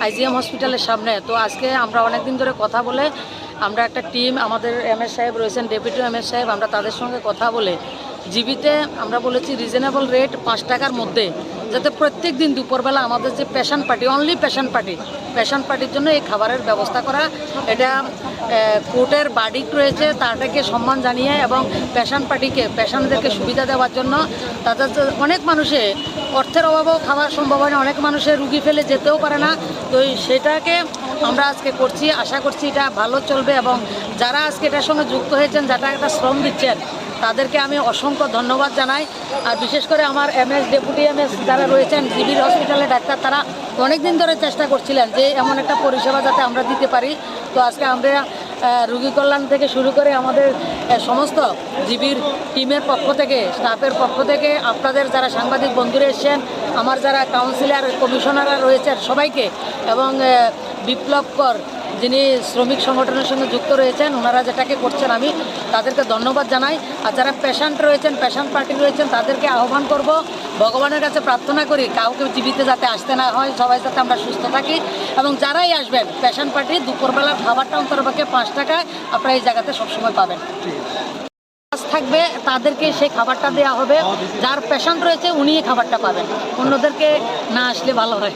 IgM হসপিটালের সামনে। তো আজকে আমরা অনেক দিন ধরে কথা বলে আমরা একটা টিম, আমাদের এমএস সাহেব রয়েছেন, ডেপুটি এমএস সাহেব, আমরা তাদের সঙ্গে কথা বলে জিবিতে আমরা বলেছি রিজনেবল রেট 5 টাকার মধ্যে, যাতে প্রত্যেক দিন দুপুরবেলা আমাদের যে পেশেন্ট পার্টি, অনলি পেশেন্ট পার্টির জন্য এই খাবারের ব্যবস্থা করা। এটা কোর্টের বার্ডিক্ট রয়েছে, তাদেরকে সম্মান জানিয়ে এবং পেশেন্টদেরকে সুবিধা দেওয়ার জন্য। তাদের অনেক মানুষে অর্থের অভাবেও খাওয়ার সম্ভব হয় না, অনেক মানুষের রুগী ফেলে যেতেও পারে না। তো সেটাকে আমরা আজকে করছি, আশা করছি এটা ভালো চলবে। এবং যারা আজকে এটার সঙ্গে যুক্ত হয়েছেন, যারা একটা শ্রম দিচ্ছেন, তাদেরকে আমি অসংখ্য ধন্যবাদ জানাই। আর বিশেষ করে আমার এমএস, ডেপুটি এমএস যারা রয়েছেন জিবির হসপিটালের ডাক্তার, তারা অনেক দিন ধরে চেষ্টা করছিলেন যে এমন একটা পরিষেবা যাতে আমরা দিতে পারি। তো আজকে আমরা রোগী কল্যাণ থেকে শুরু করে আমাদের সমস্ত জিবির টিমের পক্ষ থেকে, স্টাফের পক্ষ থেকে, আপনাদের যারা সাংবাদিক বন্ধুরা এসছেন, আমার যারা কাউন্সিলর, কমিশনাররা রয়েছেন সবাইকে, এবং বিপ্লবকর যিনি শ্রমিক সংগঠনের সঙ্গে যুক্ত রয়েছেন, ওনারা যেটাকে করছেন, আমি তাদেরকে ধন্যবাদ জানাই। আর যারা পেশেন্ট রয়েছেন, পেশেন্ট পার্টি রয়েছেন, তাদেরকে আহ্বান করব, ভগবানের কাছে প্রার্থনা করি কাউকে জীবিত যাতে আসতে না হয়, সবাই যাতে আমরা সুস্থ থাকি। এবং যারাই আসবেন পেশেন্ট পার্টি, দুপুরবেলার খাবারটা অন্তরপক্ষে 5 টাকায় আপনারা এই জায়গাতে সবসময় পাবেন। থাকবে তাদেরকে সেই খাবারটা দেওয়া হবে, যার পেশেন্ট রয়েছে উনি খাবারটা পাবেন, অন্যদেরকে না আসলে ভালো হয়।